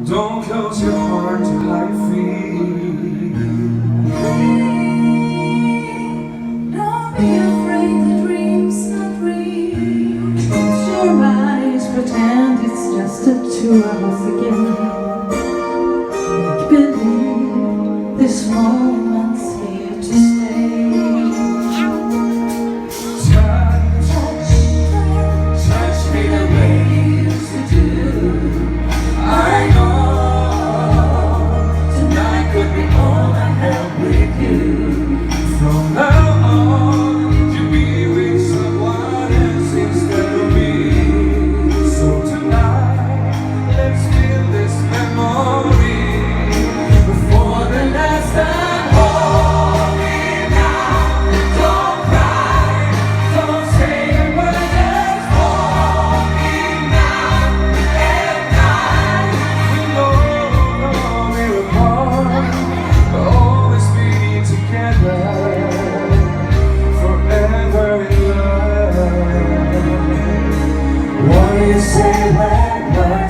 Don't close your heart to how you feel. Don't be afraid the dream's not real. Close your eyes, pretend it's just the two of us again. Make believe this moment's here to stay. Touch me the way you used to do. I know tonight could be all I have with you. From now on, you'll be with someone else instead of me. So tonight, let's feel this memory before the last time. Hold me now, don't cry, don't say a word, just hold me now and night. We know we're apart, but always be together, forever in love. What do you say when